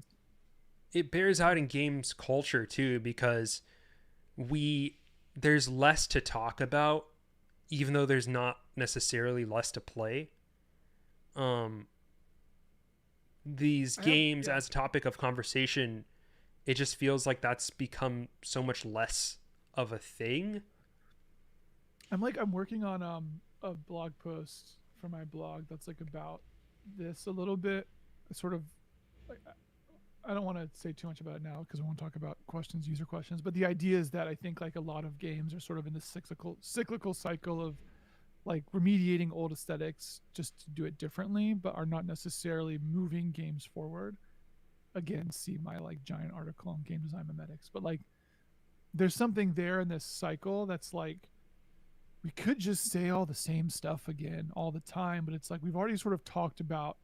it bears out in games culture too, because there's less to talk about, even though there's not necessarily less to play. These games as a topic of conversation, it just feels like that's become so much less of a thing. I'm working on a blog post for my blog that's like about this a little bit. Sort of like I don't want to say too much about it now because I won't talk about questions, user questions. But the idea is that I think like a lot of games are sort of in this cyclical cycle of like remediating old aesthetics just to do it differently, but are not necessarily moving games forward. Again, see my like giant article on game design mimetics. But like there's something there in this cycle that's like we could just say all the same stuff again all the time, but it's like we've already sort of talked about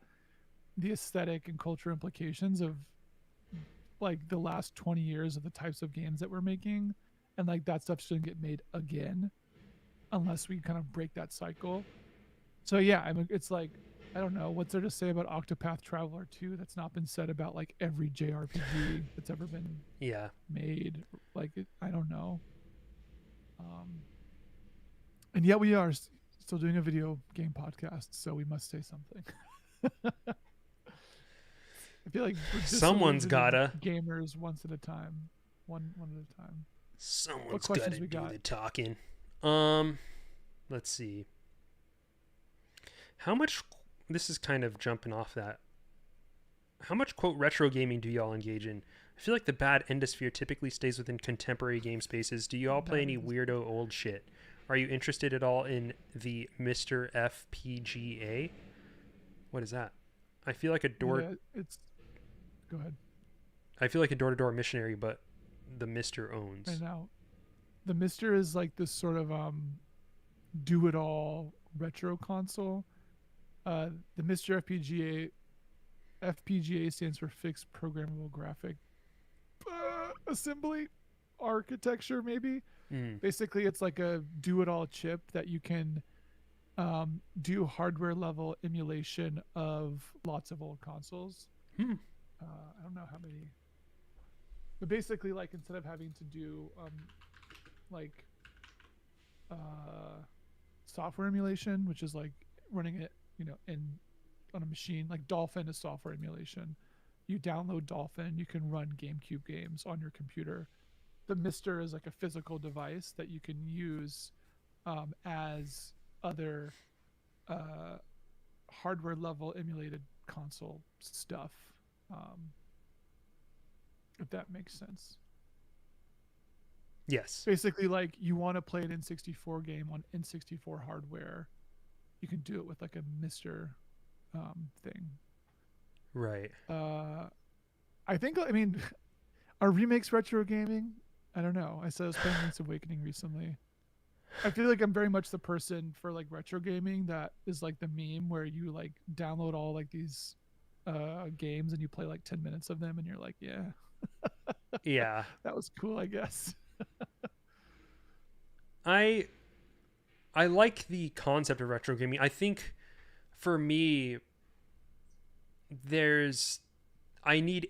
the aesthetic and culture implications of like the last 20 years of the types of games that we're making, and like that stuff shouldn't get made again unless we kind of break that cycle. So yeah, I mean it's like I don't know what's there to say about Octopath Traveler 2 that's not been said about like every JRPG that's ever been Yeah. made. Like I don't know. And yet we are still doing a video game podcast, so we must say something. I feel like we're Someone's disillusioning gotta. gamers once at a time, one at a time. Someone's questions gotta we do got? the talking. Let's see. How much? This is kind of jumping off that. How much quote retro gaming do y'all engage in? I feel like the bad endosphere typically stays within contemporary game spaces. Do y'all play any weirdo old shit? Are you interested at all in the Mr. FPGA? What is that? I feel like a door. Yeah, it's. Go ahead. I feel like a door-to-door missionary, but the Mister owns. I know. The Mister is like this sort of do-it-all retro console. The Mister FPGA stands for Fixed Programmable Graphic Assembly Architecture, maybe. Basically, it's like a do-it-all chip that you can do hardware level emulation of lots of old consoles. I don't know how many, but basically, like instead of having to do like software emulation, which is like running it, in on a machine, like Dolphin is software emulation. You download Dolphin, you can run GameCube games on your computer. The Mister is like a physical device that you can use as other hardware level emulated console stuff, if that makes sense. Yes. Basically, like you want to play an N64 game on N64 hardware, you can do it with like a Mister thing. Right. I think, I mean, are remakes retro gaming? I don't know. I said I was playing Link's Awakening recently. I feel like I'm very much the person for like retro gaming that is like the meme where you like download all like these games and you play like 10 minutes of them and you're like, yeah. Yeah. That was cool, I guess. I like the concept of retro gaming. I think for me I need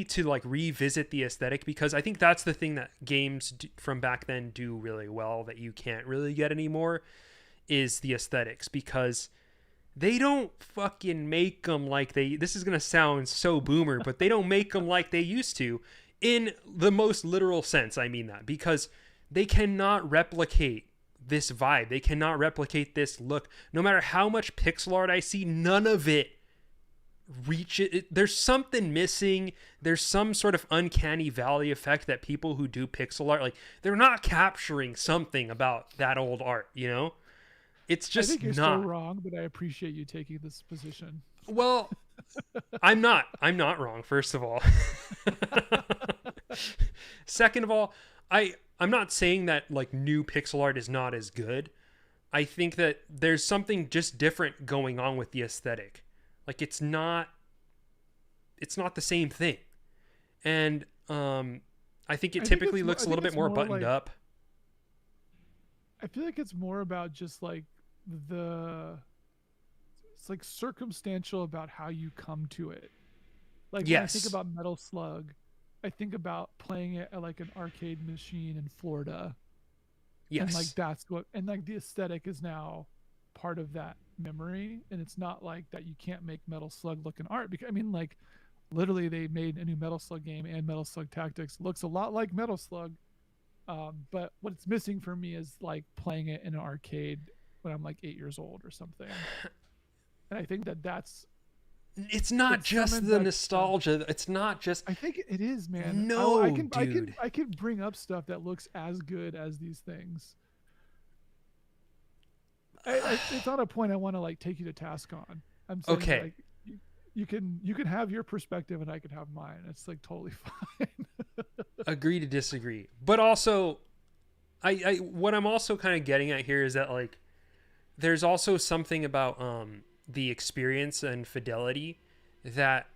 to like revisit the aesthetic, because I think that's the thing that games from back then do really well that you can't really get anymore is the aesthetics, because they don't fucking make them like this is going to sound so boomer, but they don't make them like they used to in the most literal sense. I mean that because they cannot replicate this vibe. They cannot replicate this look. No matter how much pixel art I see, none of it there's something missing. There's some sort of uncanny valley effect that people who do pixel art, like, they're not capturing something about that old art, it's just I think you're not. still wrong, but I appreciate you taking this position. Well, I'm not wrong, first of all. Second of all, I'm not saying that like new pixel art is not as good. I think that there's something just different going on with the aesthetic. Like it's not the same thing. And I think it typically looks a little bit more buttoned like, up. I feel like it's more about just like it's like circumstantial about how you come to it. Like when I think about Metal Slug, I think about playing it at like an arcade machine in Florida. Yes. And like that's what, and like the aesthetic is now part of that memory, and it's not like that you can't make Metal Slug look in art, because I mean like literally they made a new Metal Slug game, and Metal Slug Tactics looks a lot like Metal Slug, but what it's missing for me is like playing it in an arcade when I'm like 8 years old or something. And I think that It's not it's some just the impact stuff. nostalgia. It's not just I think it is, man. I no, can I can dude. I can bring up stuff that looks as good as these things. It's not a point I want to like take you to task on. I'm saying Okay, like you can have your perspective and I can have mine. It's like totally fine. agree to disagree. But also, I what I'm also kind of getting at here is that like there's also something about the experience and fidelity that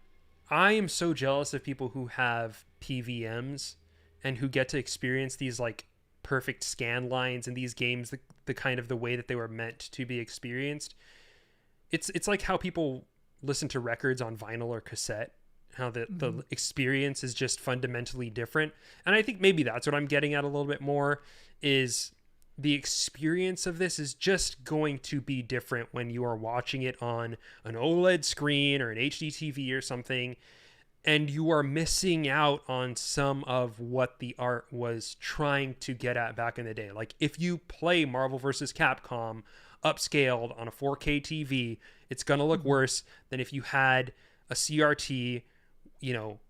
I am so jealous of people who have PVMs and who get to experience these like perfect scan lines in these games, the kind of the way that they were meant to be experienced. It's like how people listen to records on vinyl or cassette, how the Mhm. experience is just fundamentally different. And I think maybe that's what I'm getting at a little bit more is the experience of this is just going to be different when you are watching it on an OLED screen or an HD TV or something, and you are missing out on some of what the art was trying to get at back in the day. Like if you play Marvel vs. Capcom upscaled on a 4K TV, it's going to look Mhm. worse than if you had a CRT, you know,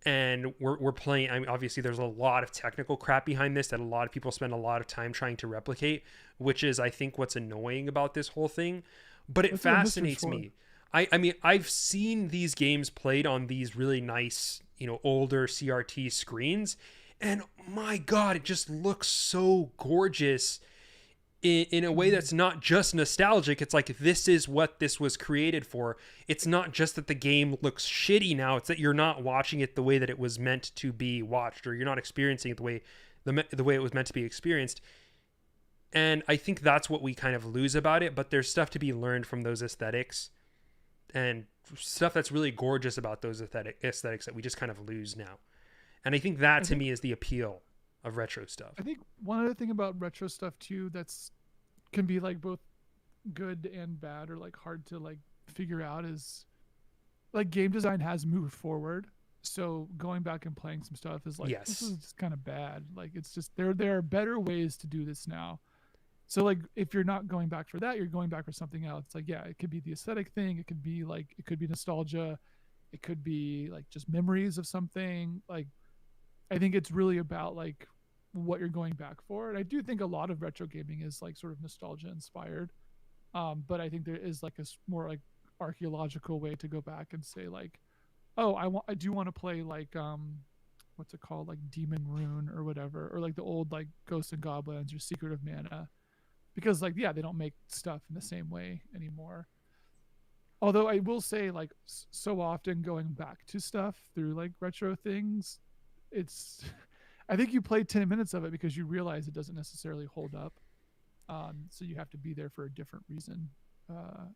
and we're playing. I mean, obviously there's a lot of technical crap behind this that a lot of people spend a lot of time trying to replicate, which is I think what's annoying about this whole thing, but it That's what hipsters fascinates for. me. I mean I've seen these games played on these really nice, you know, older CRT screens, and my god, it just looks so gorgeous in a way Mhm. that's not just nostalgic. It's like this is what this was created for. It's not just that the game looks shitty now, it's that you're not watching it the way that it was meant to be watched, or you're not experiencing it the way it was meant to be experienced. And I think that's what we kind of lose about it, but there's stuff to be learned from those aesthetics and stuff that's really gorgeous about those aesthetics that we just kind of lose now. And I think that I to think me is the appeal of retro I stuff. think one other thing about retro stuff too that's can be like both good and bad or like hard to like figure out is like game design has moved forward. So going back and playing some stuff is like this Yes. is just kind of bad. Like it's just there are better ways to do this now. So like if you're not going back for that, you're going back for something else. Like yeah, it could be the aesthetic thing, it could be nostalgia, it could be like just memories of something. Like I think it's really about like what you're going back for. And I do think a lot of retro gaming is like sort of nostalgia inspired. But I think there is like a more like archaeological way to go back and say like, oh, I do want to play like what's it called, like Demon Rune or whatever, or like the old like Ghosts and Goblins or Secret of Mana, because like yeah, they don't make stuff in the same way anymore. Although I will say like so often going back to stuff through like retro things, it's I think you play 10 minutes of it because you realize it doesn't necessarily hold up. So you have to be there for a different reason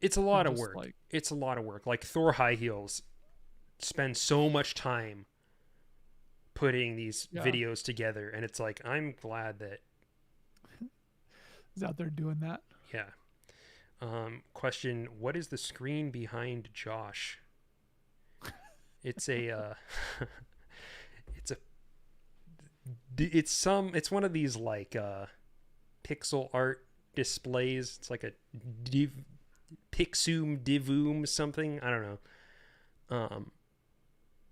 It's a than lot of just work. like It's a lot of work. Like Thor High Heels spend so much time putting these yeah, videos together, and it's like I'm glad that is out there doing that. yeah. Question: what is the screen behind Josh? It's a it's a it's one of these like pixel art displays. It's like a div, pixum divum something. I don't know. Um,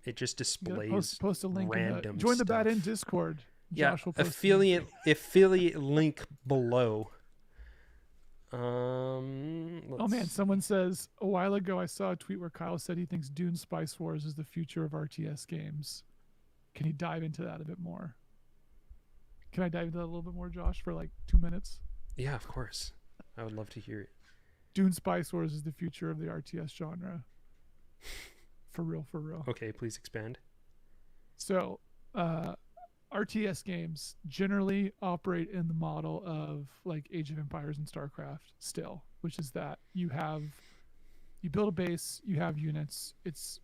it just You gotta displays post a link in the random join the bad end stuff. Discord. Yeah, Josh will post a link. affiliate link below. Oh man, Let's. someone says a while ago I saw a tweet where Kyle said he thinks Dune Spice Wars is the future of RTS games. Can you dive into that a bit more? Can I dive into that a little bit more, Josh, for like 2 minutes? Yeah, of course. I would love to hear it. Dune Spice Wars is the future of the RTS genre. For real, for real. Okay, please expand. So, uh, RTS games generally operate in the model of like Age of Empires and StarCraft still, which is that you build a base, you have units. It's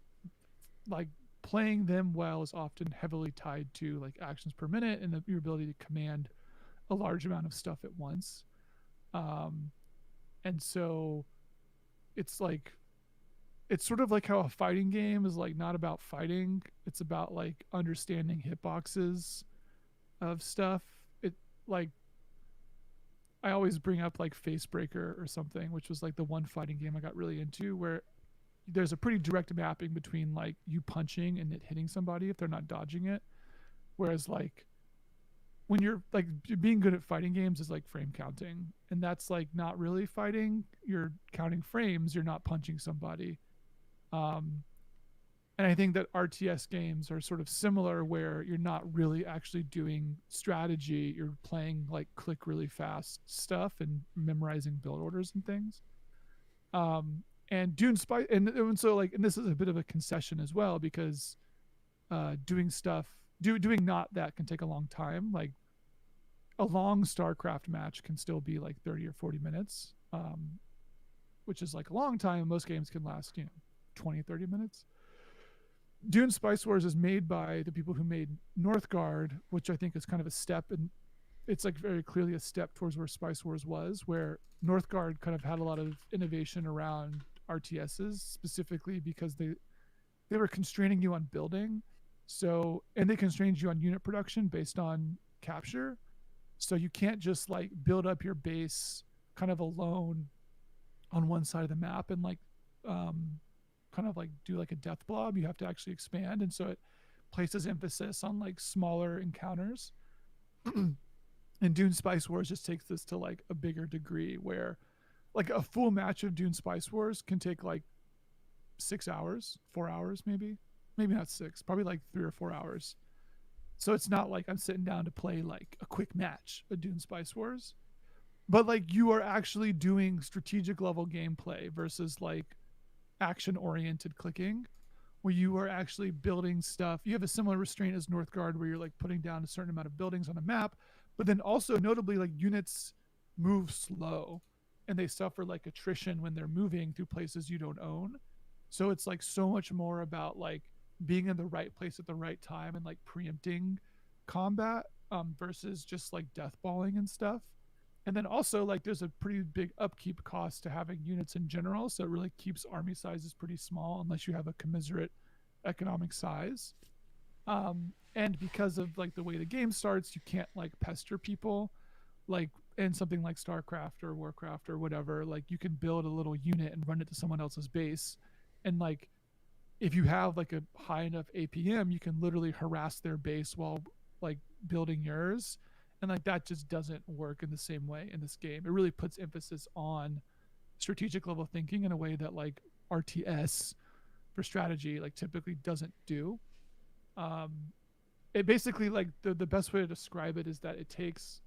like playing them well is often heavily tied to like actions per minute and your ability to command a large amount of stuff at once. Um, and so it's like it's sort of like how a fighting game is like not about fighting, it's about like understanding hitboxes of stuff. It like I always bring up like Facebreaker or something, which was like the one fighting game I got really into, where there's a pretty direct mapping between like you punching and it hitting somebody if they're not dodging it. Whereas like when you're like being good at fighting games is like frame counting, and that's like not really fighting. You're counting frames. You're not punching somebody. Um, and I think that RTS games are sort of similar, where you're not really actually doing strategy. You're playing like click really fast stuff and memorizing build orders and things. And Dune Spice, and so like, and this is a bit of a concession as well, because doing stuff, doing not that can take a long time. Like a long StarCraft match can still be like 30 or 40 minutes, which is like a long time. Most games can last, 20, 30 minutes. Dune Spice Wars is made by the people who made Northgard, which I think is kind of a step, and it's like very clearly a step towards where Spice Wars was, where Northgard kind of had a lot of innovation around RTSs, specifically because they were constraining you on building. So, and they constrained you on unit production based on capture. So you can't just like build up your base kind of alone on one side of the map and like kind of like do like a death blob. You have to actually expand, and so it places emphasis on like smaller encounters. And Dune Spice Wars just takes this to like a bigger degree, where like a full match of Dune Spice Wars can take like 6 hours, 4 hours, maybe not six, probably like 3 or 4 hours. So it's not like I'm sitting down to play like a quick match of Dune Spice Wars, but like you are actually doing strategic level gameplay versus like action oriented clicking, where you are actually building stuff. You have a similar restraint as Northgard, where you're like putting down a certain amount of buildings on a map, but then also notably like units move slow and they suffer like attrition when they're moving through places you don't own. So it's like so much more about like being in the right place at the right time and like preempting combat, versus just like death balling and stuff. And then also like there's a pretty big upkeep cost to having units in general, so it really keeps army sizes pretty small unless you have a commensurate economic size. And because of like the way the game starts, you can't like pester people like in something like StarCraft or Warcraft or whatever. Like you can build a little unit and run it to someone else's base, and like if you have like a high enough APM, you can literally harass their base while like building yours. And like that just doesn't work in the same way in this game. It really puts emphasis on strategic level thinking in a way that like RTS for strategy like typically doesn't do. Um, it basically like the best way to describe it is that it takes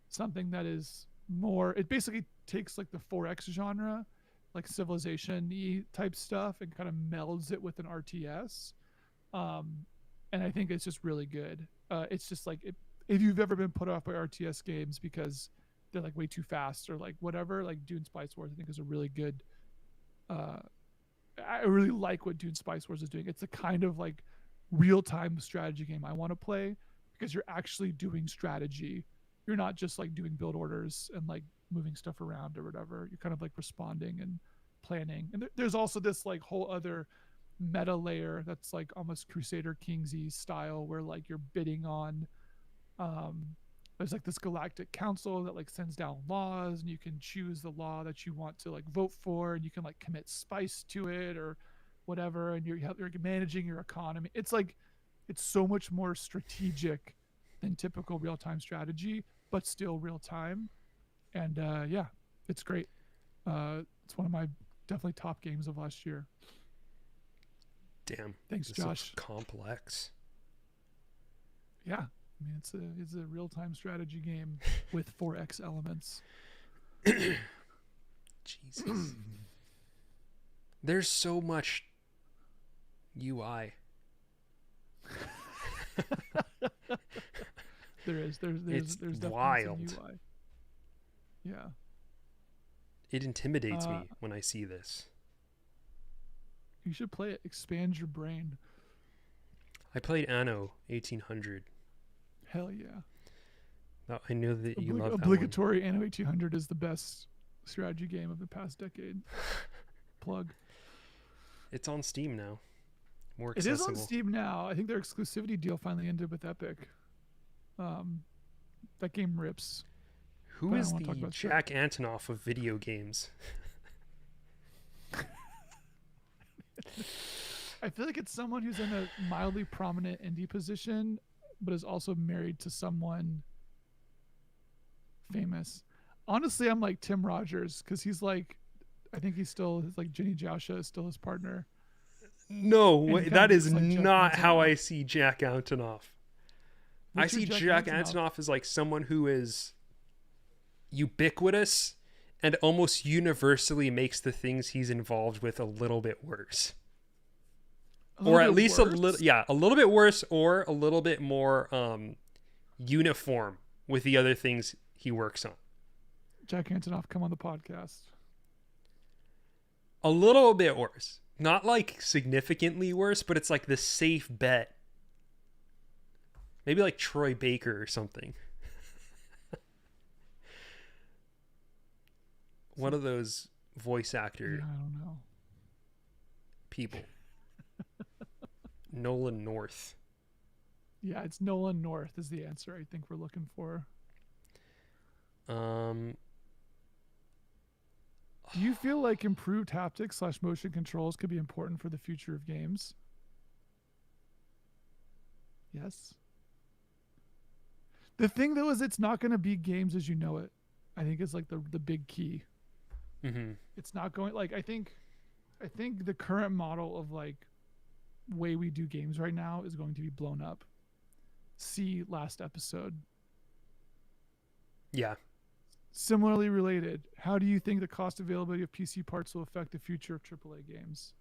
something that is more. It basically takes like the 4X genre, like civilization-y type stuff, and kind of melds it with an RTS. Um, and I think it's just really good. It's just like if you've ever been put off by RTS games because they're like way too fast or like whatever, like Dune Spice Wars I think is a really good. Uh, I really like what Dune Spice Wars is doing. It's a kind of like real-time strategy game I want to play, because you're actually doing strategy. You're not just like doing build orders and like moving stuff around or whatever. You're kind of like responding and planning. And there's also this like whole other meta layer that's like almost Crusader Kingsy style, where like you're bidding on um there's like this galactic council that like sends down laws, and you can choose the law that you want to like vote for, and you can like commit spice to it or whatever, and you're managing your economy. It's like it's so much more strategic than typical real-time strategy, but still real time. And yeah, it's great. It's one of my definitely top games of last year. Damn. Thanks, This Josh. looks complex. Yeah, I mean it's a real time strategy game with 4X elements. Jesus. There's so much UI. There's It's definitely wild. some UI. Yeah. It intimidates me when I see this. You should play it. Expand your brain. I played Anno 1800. Hell yeah. I know that you love that one. Obligatory Anno 1800 is the best strategy game of the past decade. Plug. It's on Steam now. More It accessible. is on Steam now. I think their exclusivity deal finally ended with Epic. That game rips. Who but I is don't want to talk the about Jack Antonoff of video games? I feel like it's someone who's in a mildly prominent indie position, but is also married to someone famous. Honestly, I'm like Tim Rogers because he's like, I think he's still like Jenny Jousha is still his partner. No, And he kind that of is looks like Jack not how Antonoff. I see Jack Antonoff. I What's your see Jack Antonoff as like someone who is ubiquitous and almost universally makes the things he's involved with a little bit worse. Or at least worse? a little bit worse, or a little bit more uniform with the other things he works on. Jack Antonoff, come on the podcast. A little bit worse. Not like significantly worse, but it's like the safe bet. Maybe like Troy Baker or something. One of those voice actor Yeah, I don't know. people. Nolan North. Yeah, it's Nolan North is the answer I think we're looking for. Um, Do you feel like improved haptics / motion controls could be important for the future of games? Yes. The thing though is it's not going to be games as you know it. I think is like the big key. mm-hmm. It's not going like I think the current model of like way we do games right now is going to be blown up. See last episode. Yeah. Similarly related, how do you think the cost availability of PC parts will affect the future of AAA games?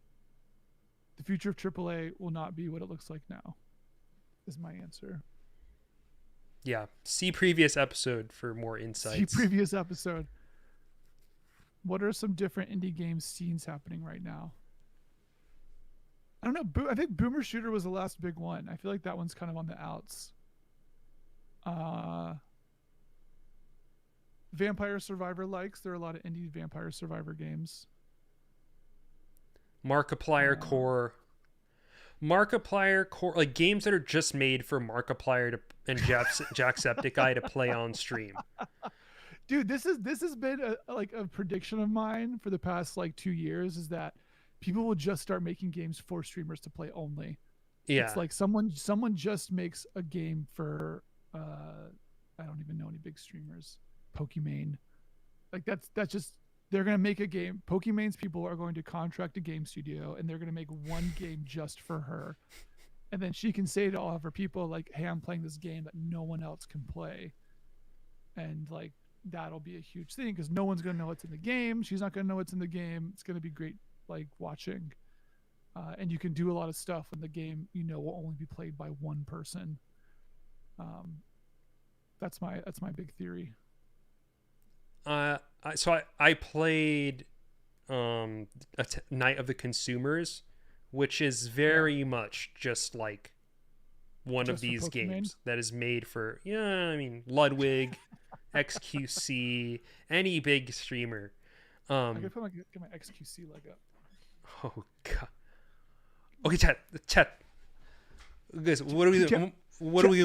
The future of AAA will not be what it looks like now, is my answer. Yeah. See previous episode for more insights. See previous episode. What are some different indie game scenes happening right now? I don't know. I think Boomer Shooter was the last big one. I feel like that one's kind of on the outs. Vampire Survivor likes. There are a lot of indie Vampire Survivor games. Markiplier Core. Markiplier Core, like games that are just made for Markiplier and Jacksepticeye to play on stream. Dude, this has been a prediction of mine for the past like 2 years is that people will just start making games for streamers to play only. Yeah. It's like someone just makes a game for I don't even know any big streamers. Pokimane. Like that's just they're gonna make a game. Pokimane's people are going to contract a game studio and they're gonna make one game just for her. And then she can say to all of her people, like, hey, I'm playing this game that no one else can play. And like that'll be a huge thing because no one's gonna know what's in the game. She's not gonna know what's in the game. It's gonna be great like watching. And you can do a lot of stuff when the game, will only be played by one person. That's my big theory. So I played Night of the Consumers, which is very much just like one Just of these for Pokemon? games that is made for Ludwig, XQC, any big streamer. I could put get my XQC leg up. Oh god. Okay, chat. Guys, what are we doing? What are we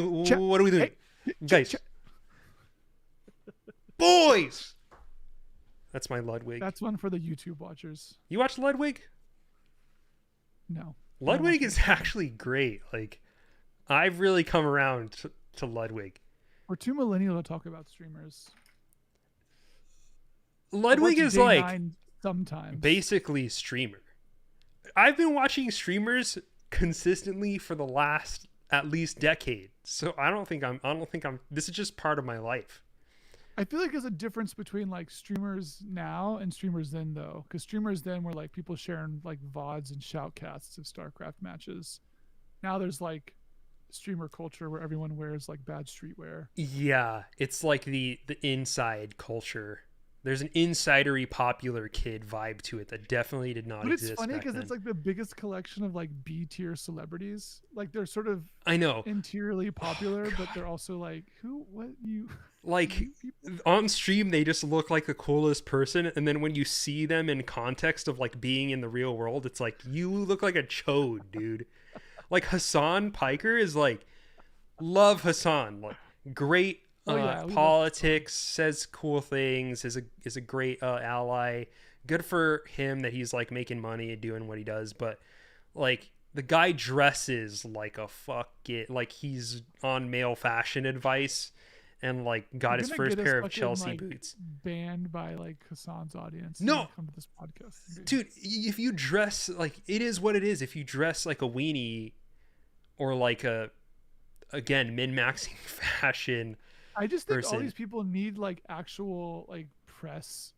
doing? Hey, Guys. Boys. That's my Ludwig. That's one for the YouTube watchers. You watch Ludwig? No. Ludwig is actually great. Like, I've really come around to Ludwig. We're too millennial to talk about streamers. Ludwig is like sometimes basically streamer. I've been watching streamers consistently for the last at least decade. So I don't think I'm this is just part of my life. I feel like there's a difference between like streamers now and streamers then though. Because streamers then were like people sharing like VODs and shoutcasts of StarCraft matches. Now there's like streamer culture where everyone wears like bad streetwear. Yeah, it's like the inside culture. There's an insidery popular kid vibe to it that definitely did not exist. But it's funny because it's like the biggest collection of like B-tier celebrities. Like they're sort of interiorly popular, but they're also like like on stream they just look like the coolest person, and then when you see them in context of like being in the real world, it's like you look like a chode, dude. Like Hassan Piker is like, love Hassan, like great Oh yeah, we love Hassan. politics, says cool things, is a great ally. Good for him that he's like making money and doing what he does, but like the guy dresses like a fuck it, like he's on male fashion advice, and like You're got his gonna first get us pair of fucking Chelsea like boots. banned by like Hassan's audience. You No, gotta come to this podcast, dude, if you dress like, it is what it is. If you dress like a weenie or like a, again, min-maxing fashion I just think all person, these people need like actual like press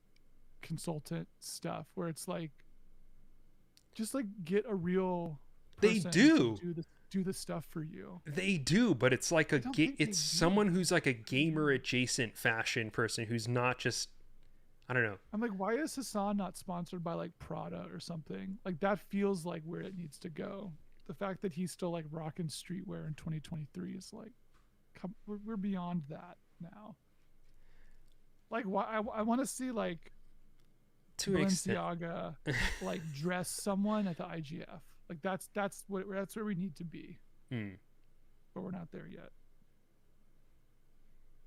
consultant stuff where it's like just like get a real they person to do. do the stuff for you. They do, but it's like I don't think they it's do. someone who's like a gamer adjacent fashion person who's not just, I don't know. I'm like, why is Hassan not sponsored by like Prada or something? Like that feels like where it needs to go. The fact that he's still like rocking streetwear in 2023 is like, we're beyond that now. Like, why? I want to see like To an extent. Balenciaga like dress someone at the IGF. Like that's where we need to be. But we're not there yet.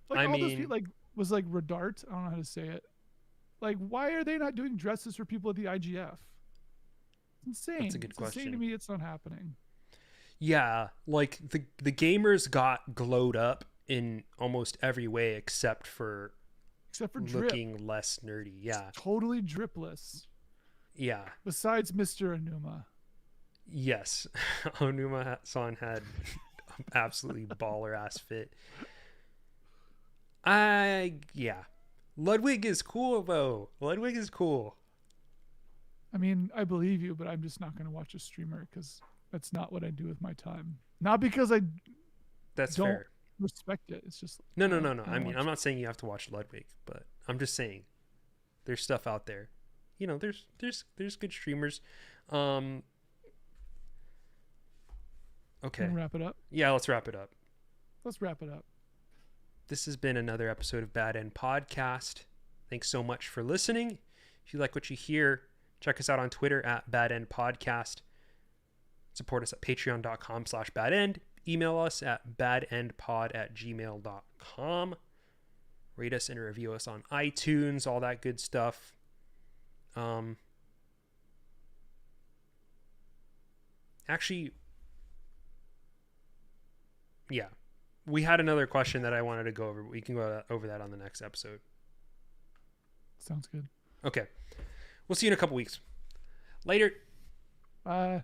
Like I all those mean, people like was like Radart. I don't know how to say it. Like, why are they not doing dresses for people at the IGF? It's insane. that's a good It's insane to question. me. It's not happening. Yeah, like the gamers got glowed up in almost every way except for Except for drip. looking less nerdy. Yeah. Totally dripless. Yeah. Besides Mr. Anuma. Yes. Onuma-san had absolutely baller ass fit. Yeah. Ludwig is cool though. Ludwig is cool. I mean, I believe you, but I'm just not going to watch a streamer because that's not what I do with my time. Not because I That's don't fair. respect it. It's just No, I no, don't- no, no. I I don't mean, watch I'm not saying you have to watch Ludwig, but I'm just saying there's stuff out there. You know, there's good streamers. Um Can okay. we wrap it up? Yeah, let's wrap it up. Let's wrap it up. This has been another episode of Bad End Podcast. Thanks so much for listening. If you like what you hear, check us out on Twitter at Bad End Podcast. Support us at patreon.com/badend. Email us at badendpod@gmail.com. Rate us and review us on iTunes, all that good stuff. Actually, yeah. We had another question that I wanted to go over, but we can go over that on the next episode. Sounds good. Okay. We'll see you in a couple weeks. Later. Bye.